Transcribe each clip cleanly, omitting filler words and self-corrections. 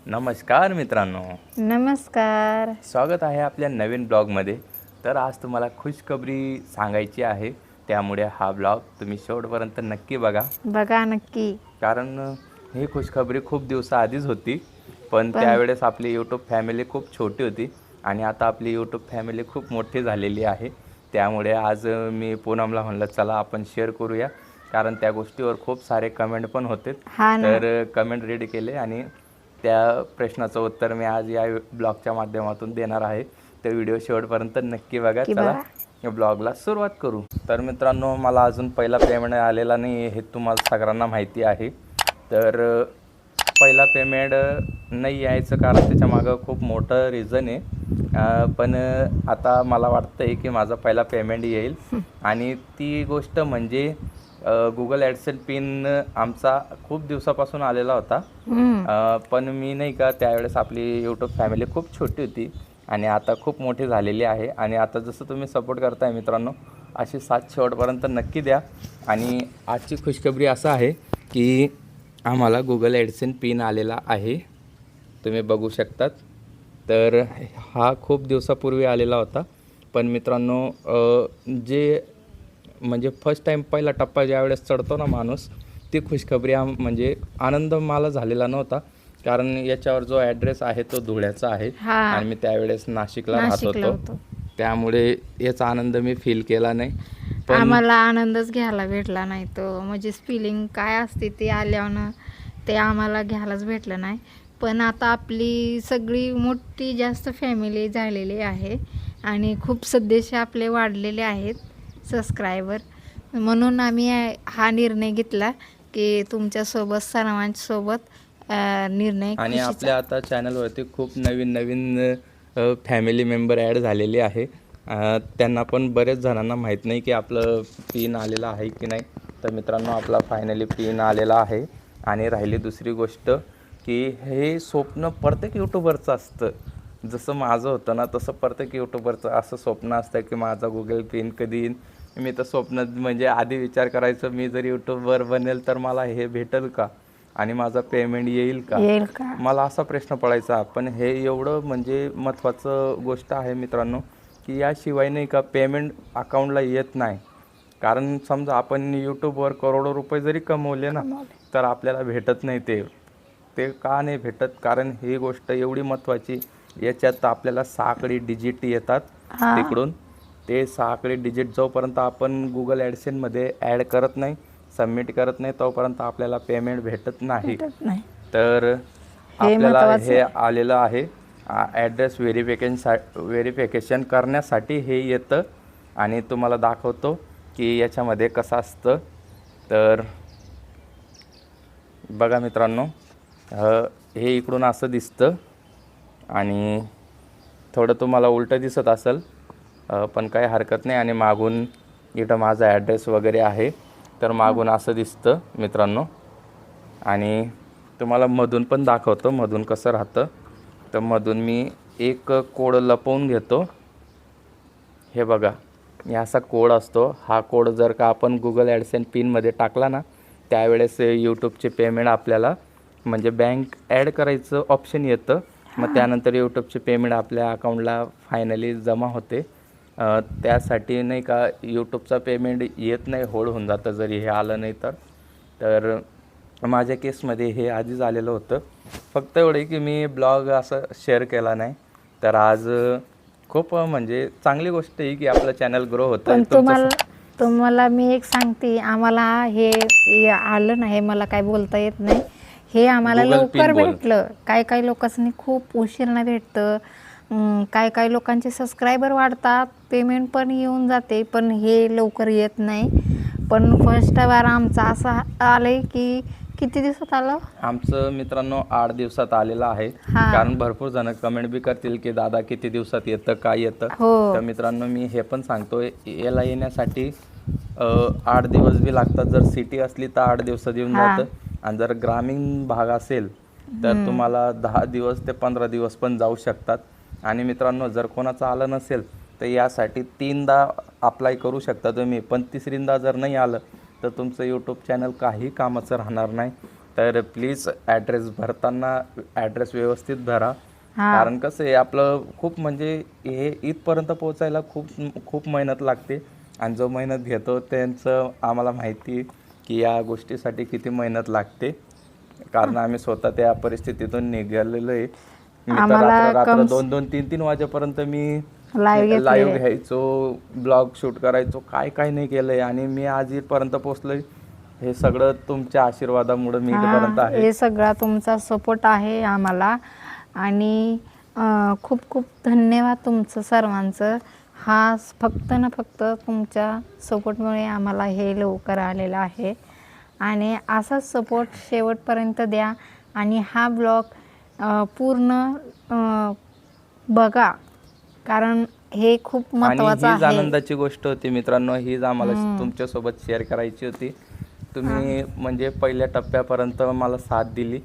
नमस्कार मित्रांनो, नमस्कार. स्वागत आहे आपल्या नवीन ब्लॉगमध्ये. तर आज तुम्हाला खुशखबरी सांगायची आहे, त्यामुळे हा ब्लॉग तुम्ही शेवटपर्यंत नक्की बघा. बघा नक्की. कारण ही खुशखबरी खूप दिवसाआधीच होती, पण त्यावेळेस आपली यूट्यूब फॅमिली खूप छोटी होती आणि आता आपली यूट्यूब फॅमिली खूप मोठी झालेली आहे. त्यामुळे आज मी पूनमला म्हणलं चला आपण शेअर करूया, कारण त्या गोष्टीवर खूप सारे कमेंट पण होते. तर कमेंट रीड केले आणि त्या प्रश्नाचं उत्तर मी आज या ब्लॉगच्या माध्यमातून देणार आहे. तर व्हिडिओ शेवटपर्यंत नक्की बघा. चला या ब्लॉगला सुरुवात करू. तर मित्रांनो, मला अजून पहिला पेमेंट आलेला नाही हे तुम्हाला सगळ्यांना माहिती आहे. तर पहिला पेमेंट नाही यायचं कारण त्याच्यामागं खूप मोठं रिझन आहे. पण आता मला वाटतं आहे की माझा पहिला पेमेंट येईल आणि ती गोष्ट म्हणजे गुगल ॲडसेन पिन आमचा खूप दिवसापासून आलेला होता. पण मी नाही का त्यावेळेस आपली यूट्यूब फॅमिली खूप छोटी होती आणि आता खूप मोठी झालेली आहे. आणि आता जसं तुम्ही सपोर्ट करताय मित्रांनो, अशी साथ शेवटपर्यंत नक्की द्या. आणि आजची खुशखबरी असं आहे की आम्हाला गुगल ॲडसेन पिन आलेला आहे, तुम्ही बघू शकतात. तर हा खूप दिवसापूर्वी आलेला होता. पण मित्रांनो, जे म्हणजे फर्स्ट टाईम पहिला टप्पा ज्यावेळेस चढतो ना माणूस, ती खुशखबरी म्हणजे आनंद मला झालेला नव्हता. कारण याच्यावर जो ॲड्रेस आहे तो धुळ्याचा आहे आणि मी त्यावेळेस नाशिकला राहत होतो. त्यामुळे याचा आनंद मी फील केला नाही. पण आम्हाला आनंदच घ्यायला भेटला नाही. तो म्हणजे फिलिंग काय असते ते आल्यानं ते आम्हाला घ्यायलाच भेटलं नाही. पण आता आपली सगळी मोठी जास्त फॅमिली झालेली आहे आणि खूप सदस्य आपले वाढलेले आहेत सबस्क्रायबर. म्हणून आम्ही हा निर्णय घेतला की तुमच्यासोबत सर्वांसोबत निर्णय. आणि आपल्या आता चॅनलवरती खूप नवीन फॅमिली मेंबर ॲड झालेले आहे. त्यांना पण बरेच जणांना माहीत नाही की आपलं पिन आलेलं आहे की नाही. तर मित्रांनो, आपला फायनली पिन आलेला आहे. आणि राहिली दुसरी गोष्ट की हे स्वप्न प्रत्येक यूट्यूबरचं असतं. जसं माझं होतं ना, तसं प्रत्येक यूट्यूबरचं असं स्वप्न असतं की माझा गुगल पिन कधी येईल. मी तर स्वप्न म्हणजे आधी विचार करायचं, मी जर यूट्यूबवर बनेल तर मला हे भेटेल का आणि माझा पेमेंट येईल का, मला असा प्रश्न पडायचा. पण हे एवढं म्हणजे महत्त्वाचं गोष्ट आहे मित्रांनो की याशिवाय नाही का पेमेंट अकाउंटला येत नाही. कारण समजा आपण यूट्यूबवर करोडो रुपये जरी कमवले ना, तर आपल्याला भेटत नाही. ते का नाही भेटत, कारण ही गोष्ट एवढी महत्त्वाची. याच्यात आपल्याला 6 आकडी डिजिट येतात तिकडून. ते 6 आकडी डिजिट जोपर्यंत आपण गुगल ॲडसेनमध्ये ॲड करत नाही, सबमिट करत नाही, तोपर्यंत आपल्याला पेमेंट भेटत नाही. तर आपल्याला हे आलेलं आहे. ॲड्रेस व्हेरिफिकेशन करण्यासाठी हे येतं आणि तुम्हाला दाखवतो की याच्यामध्ये कसं असतं. तर बघा मित्रांनो, हे इकडून असं दिसतं आणि थोडं तुम्हाला उलटं दिसत असेल, पण काही हरकत नाही. आणि मागून इथं माझा ॲड्रेस वगैरे आहे. तर मागून असं दिसतं मित्रांनो. आणि तुम्हाला मधून पण दाखवतो मधून कसं राहतं. तर मधून मी एक कोड लपवून घेतो. हे बघा, असा कोड असतो. हा कोड जर का आपण गुगल ॲडसेन पिनमध्ये टाकला ना, त्यावेळेस यूट्यूबचे पेमेंट आपल्याला म्हणजे बँक ॲड करायचं ऑप्शन येतं. मग त्यानंतर यूट्यूबचे पेमेंट आपल्या अकाउंटला फायनली जमा होते. त्यासाठी नाही का यूट्यूबचा पेमेंट येत नाही, होल्ड होऊन जातं जरी हे आलं नाही तर. तर माझ्या केसमध्ये हे आधीच आलेलं होतं. फक्त एवढं की मी ब्लॉग असं शेअर केला नाही. तर आज खूप म्हणजे चांगली गोष्ट आहे की आपलं चॅनल ग्रो होतं. तुम्हाला मी एक सांगते, आम्हाला हे आलं नाही, मला काय बोलता येत नाही. हे आम्हाला लवकर भेटलं. काही लोकांनी खूप उशिराने भेटतं. काही लोकांचे सबस्क्रायबर वाढतात, पेमेंट पण येऊन जाते, पण हे लवकर येत नाही. पण फर्स्ट बार आमचं असं आलंय की किती दिवसात आलं आमचं मित्रांनो, 8 दिवसात आलेलं आहे. कारण भरपूर जण कमेंट बी करतील की दादा किती दिवसात येतं, काय येतं. तर मित्रांनो, मी हे पण सांगतोय, याला येण्यासाठी 8 दिवस बी लागतात. जर सिटी असली तर 8 दिवसात येऊन जातं. आणि जर ग्रामीण भाग असेल तर तुम्हाला 10 दिवस ते 15 दिवस पण जाऊ शकतात. आणि मित्रांनो, जर कोणाचं आलं नसेल तर यासाठी 3दा अप्लाय करू शकता तुम्ही. पण 3रींदा जर नाही आलं तर तुमचं यूट्यूब चॅनल काही कामाचं राहणार नाही. तर प्लीज ॲड्रेस भरताना ॲड्रेस व्यवस्थित भरा. हा. कारण कसं आहे आपलं खूप म्हणजे हे इथपर्यंत पोहोचायला खूप खूप मेहनत लागते आणि जो मेहनत घेतो त्यांचं आम्हाला माहिती की या गोष्टीसाठी किती मेहनत लागते. कारण आम्ही स्वतः त्या परिस्थितीतून निघालेलो आहे. मी तर आम्हाला रात्र 2-2, 3-3 वाजेपर्यंत मी लाईव्ह घ्यायचो, ब्लॉग शूट करायचो, काय काय नाही केलंय आणि मी आज इथपर्यंत पोहोचलोय. हे सगळं तुमच्या आशीर्वादामुळे मी इथपर्यंत आहे. हे सगळा तुमचा सपोर्ट आहे आम्हाला आणि खूप खूप धन्यवाद तुमचं सर्वांचं. हा फक्त ना फक्त तुमच्या सपोर्टमुळे आम्हाला हे लवकर आलेलं आहे आणि असाच सपोर्ट शेवटपर्यंत द्या आणि हा ब्लॉग पूर्ण बघा, कारण हे खूप महत्त्वाचं आणि हीच आहे. आनंदाची गोष्ट होती मित्रांनो, हीच आम्हाला तुमच्यासोबत शेअर करायची होती. तुम्ही म्हणजे पहिल्या टप्प्यापर्यंत मला साथ दिली,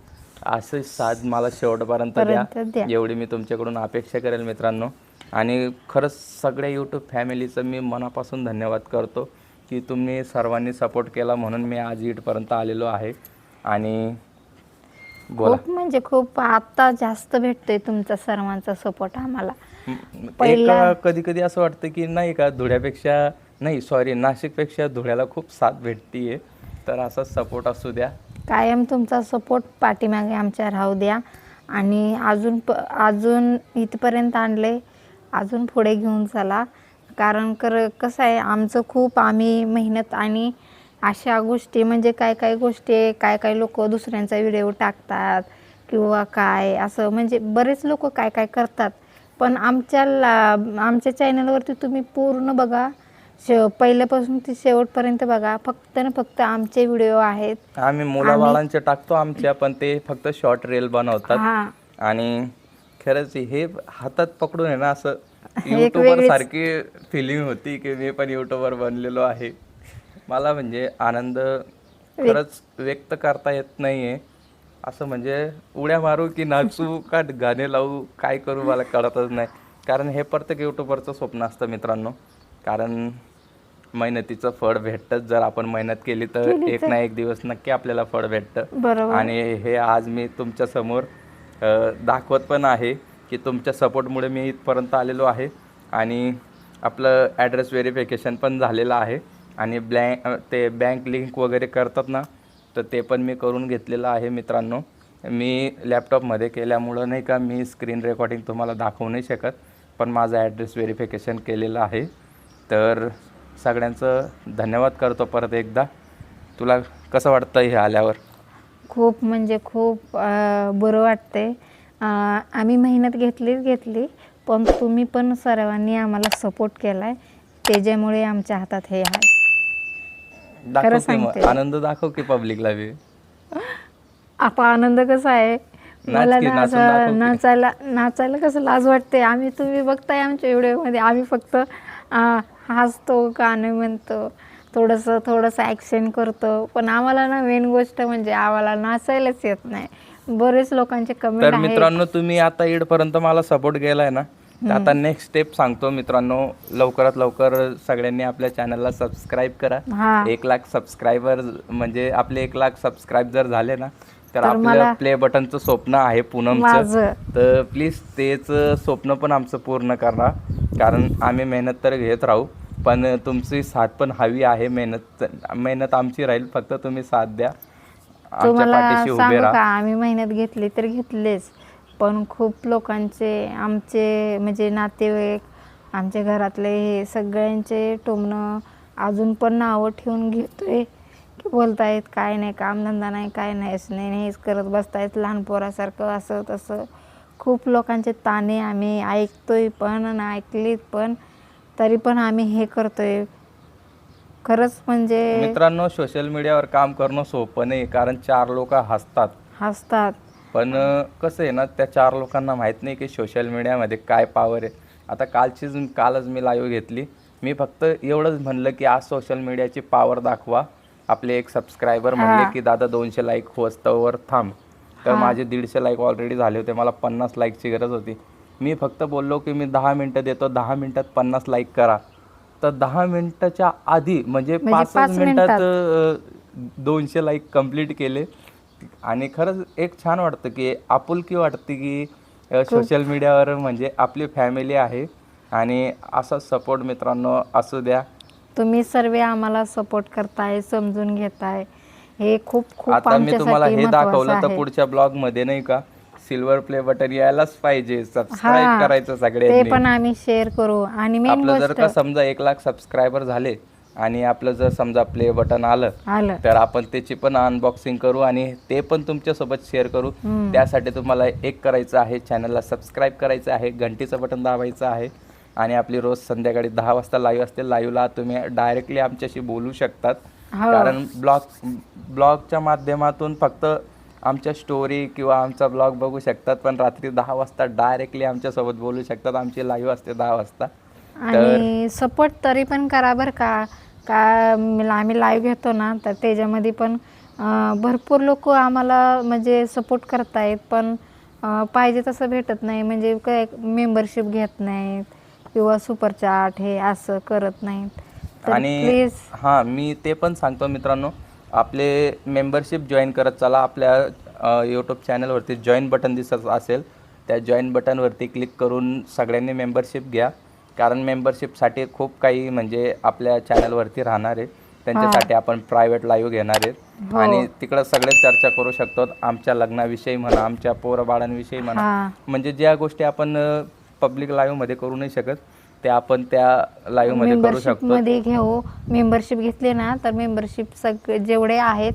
अशीच साथ मला शेवटपर्यंत द्या, एवढी मी तुमच्याकडून अपेक्षा करेल मित्रांनो. आणि खरंच सगळ्या यूट्यूब फॅमिलीचं मी मनापासून धन्यवाद करतो की तुम्ही सर्वांनी सपोर्ट केला म्हणून मी आज इथपर्यंत आलेलो आहे. आणि खूप म्हणजे खूप आता जास्त भेटतोय तुमचा सर्वांचा सपोर्ट आम्हाला. कधी कधी असं वाटतं की नाही का नाशिकपेक्षा धुळ्याला खूप साथ भेटतीये. तर असाच सपोर्ट असू द्या, कायम तुमचा सपोर्ट पाठीमागे आमच्या राहू द्या आणि अजून इथपर्यंत आणले, अजून पुढे घेऊन चला. कारण कसं आहे आमचं आम्ही मेहनत आणि अशा गोष्टी म्हणजे काय गोष्टी काय लोक दुसऱ्यांचा व्हिडिओ टाकतात किंवा काय असं म्हणजे बरेच लोक काय करतात, पण आमच्या चॅनलवरती तुम्ही पूर्ण बघा, पहिल्यापासून ते शेवटपर्यंत बघा. फक्त ना फक्त आमचे व्हिडिओ आहेत. आम्ही मुलाबाळांचे टाकतो आमच्या, पण ते फक्त शॉर्ट रील बनवतात. आणि खरंच हे हातात पकडून आहे ना असं युट्यूबर सारखी फिलिंग होती की मी पण युट्यूबर बनलेलो आहे. मला म्हणजे आनंद खरंच व्यक्त करता येत नाहीये. असं म्हणजे उड्या मारू की नाचू का गाणे लावू काय करू मला कळतच नाही. कारण हे प्रत्येक युट्यूबरचं स्वप्न असतं मित्रांनो. कारण मेहनतीचं फळ भेटतंच, जर आपण मेहनत केली तर एक ना एक दिवस नक्की आपल्याला फळ भेटतं. आणि हे आज मी तुमच्या समोर दाखवत पण आहे की तुमच्या सपोर्टमुळे मी इथपर्यंत आलेलो आहे. आणि आपलं ॲड्रेस व्हेरिफिकेशन पण झालेलं आहे आणि बँक लिंक वगैरे करतात ना, तर ते पण मी करून घेतलेलं आहे मित्रांनो. मी लॅपटॉपमध्ये केल्यामुळं नाही का मी स्क्रीन रेकॉर्डिंग तुम्हाला दाखवू नाही शकत, पण माझं ॲड्रेस व्हेरिफिकेशन केलेलं आहे. तर सगळ्यांचं धन्यवाद करतो परत एकदा. तुला कसं वाटतं हे आल्यावर? खूप म्हणजे खूप बरं वाटते. आम्ही मेहनत घेतली, पण तुम्ही पण सर्वांनी आम्हाला सपोर्ट केला आहे, त्याच्यामुळे आमच्या हातात हे आहे. दाखव की आनंद दाखव की पब्लिकला बी. आता आनंद कसा आहे मला नाचायला कसं लाज वाटते. तुम्ही बघताय आमच्या व्हिडिओमध्ये आम्ही फक्त हसतो, गाणे म्हणतो, थोडंसं ॲक्शन करतो, पण आम्हाला ना मेन गोष्ट म्हणजे आम्हाला नाचायलाच येत नाही. बरेच लोकांचे कमेंट तर मित्रांनो तुम्ही आता इथपर्यंत मला सपोर्ट केलाय ना, तर आता नेक्स्ट स्टेप सांगतो मित्रांनो. लवकरात लवकर सगळ्यांनी आपल्या चॅनलला सबस्क्राईब करा. 1 लाख सबस्क्रायबर म्हणजे आपले 1 लाख सबस्क्राईब जर झाले ना, तर आपलं प्ले बटनचं स्वप्न आहे पूनमचं. तर प्लीज तेच स्वप्न पण आमचं पूर्ण करा. कारण आम्ही मेहनत तर घेत राहू, पण तुमची साथ पण हवी आहे. मेहनत आमची राहील, फक्त तुम्ही साथ द्या, आमच्या पाठीशी उभे राहा. आम्ही मेहनत घेतली तर घेतलीच, पण खूप लोकांचे आमचे म्हणजे नातेवाईक, आमच्या घरातले हे सगळ्यांचे टोमणं अजून पण नावं ठेवून घेतोय की बोलतायत काय नाही, कामधंदा नाही, काय नाही, हेच करत बसतायत लहान पोरासारखं असं तसं. खूप लोकांचे ताणे आम्ही ऐकतोय पण ऐकलीत पण, तरी पण आम्ही हे करतोय. खरंच म्हणजे मित्रांनो सोशल मीडियावर काम करणं सोपं नाही, कारण 4 लोक हसतात, पण कसं आहे ना, त्या 4 लोकांना माहीत नाही की सोशल मीडियामध्ये काय पॉवर आहे. आता कालच मी लाईव्ह घेतली. मी फक्त एवढंच म्हणलं की आज सोशल मीडियाची पॉवर दाखवा. आपले एक सबस्क्रायबर म्हणले की दादा 200 लाईक होस्तवर थांब. तर माझे 150 लाईक ऑलरेडी झाले होते, मला 50 लाईकची गरज होती. मी फक्त बोललो की मी 10 मिनटं देतो, 10 मिनटात 50 लाईक करा. तर 10 मिनटाच्या आधी म्हणजे 5 मिनिटात 200 लाईक कंप्लीट केले. आणि खरंच एक छान वाटतं की आपुलकी वाटते की सोशल मीडियावर म्हणजे आपली फॅमिली आहे आणि असा सपोर्ट मित्रांनो असू द्या. तुम्ही सर्व आम्हाला सपोर्ट करताय, समजून घेताय, हे खूप खूप आता मी तुम्हाला आमच्यासाठी हे महत्त्वाचं दाखवलं तर आहे. पुढच्या ब्लॉग मध्ये नाही का सिल्वर प्ले बटन यायलाच पाहिजे, सबस्क्राईब हा, करायचं ते सगळ्यांनी. पण आम्ही शेअर करू. आणि मेन आपलं जर गोष्ट का समजा 1 लाख सबस्क्रायबर झाले आणि आपलं जर समजा प्ले बटन आलं आलं तर आपण त्याची पण अनबॉक्सिंग करू आणि ते पण तुमच्यासोबत शेअर करू. त्यासाठी तुम्हाला एक करायचं आहे, चॅनलला सबस्क्राईब करायचं आहे, घंटीचं बटन दाबायचं आहे आणि आपली रोज संध्याकाळी 10 वाजता लाईव्ह असते. लाईव्हला तुम्ही डायरेक्टली आमच्याशी बोलू शकतात. हो. कारण ब्लॉगच्या माध्यमातून फक्त आमच्या स्टोरी किंवा आमचा ब्लॉग बघू शकतात, पण रात्री 10 वाजता डायरेक्टली आमच्यासोबत बोलू शकतात. आमची लाईव्ह असते 10 वाजता. आणि सपोर्ट तरी पण करा बरं का. का आम्ही लाईव्ह घेतो ना, तर त्याच्यामध्ये पण भरपूर लोक आम्हाला म्हणजे सपोर्ट करतायत, पण पाहिजे तसं भेटत नाही. म्हणजे काय मेंबरशिप घेत नाहीत किंवा सुपर चॅट हे असं करत नाहीत. तर आणि प्लीज हां, मी ते पण सांगतो मित्रांनो, आपले मेंबरशिप जॉईन करत चला. आपल्या यूट्यूब चॅनलवरती जॉईन बटन दिसत असेल, त्या जॉईन बटनवरती क्लिक करून सगळ्यांनी मेंबरशिप घ्या. कारण मेंबरशिपसाठी खूप काही म्हणजे आपल्या चॅनलवरती राहणार आहे. त्यांच्यासाठी आपण प्रायव्हेट लाईव्ह घेणार आहेत आणि तिकडं सगळे चर्चा करू शकतो. आमच्या लग्नाविषयी म्हणा, आमच्या पोराबाळांविषयी म्हणा, हां, म्हणजे ज्या गोष्टी आपण पब्लिक लाईव्हमध्ये करू नाही शकत ते आपण त्या लाईव्हमध्ये करू शकतो. मध्ये घेऊ. मेंबरशिप घेतली ना, तर मेंबरशिप जेवढे आहेत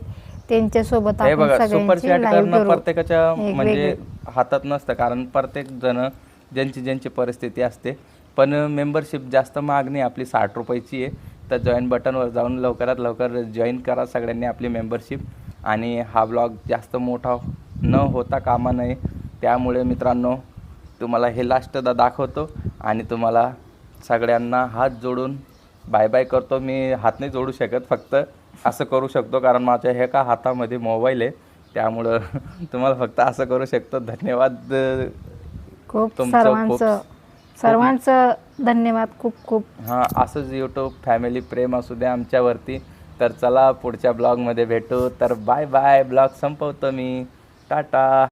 त्यांच्यासोबत हे आपण बघा, सुपर सगळ्यांची चॅट लाईव्ह करणं करू. प्रत्येकाच्या एक म्हणजे वेगळी. हातात नसतं, कारण प्रत्येक जण ज्यांची परिस्थिती असते. पण मेंबरशिप जास्त महाग नाही, आपली 60 रुपयाची आहे. तर जॉईन बटनवर जाऊन लवकरात लवकर जॉईन करा सगळ्यांनी आपली मेंबरशिप. आणि हा ब्लॉग जास्त मोठा न होता कामा नये. त्यामुळे मित्रांनो तुम्हाला हे लास्टदा दाखवतो आणि तुम्हाला सगळ्यांना हात जोडून बाय बाय करतो. मी हात नाही जोडू शकत, फक्त असं करू शकतो कारण माझ्या एका हातामध्ये मोबाईल आहे. त्यामुळं तुम्हाला फक्त असं करू शकतो. धन्यवाद खूप तुमचं. सर्वांचं धन्यवाद खूप खूप. हां, असंच यूट्यूब फॅमिली प्रेम असू द्या आमच्यावरती. तर चला पुढच्या ब्लॉगमध्ये भेटू. तर बाय बाय. ब्लॉग संपवतो मी. टाटा.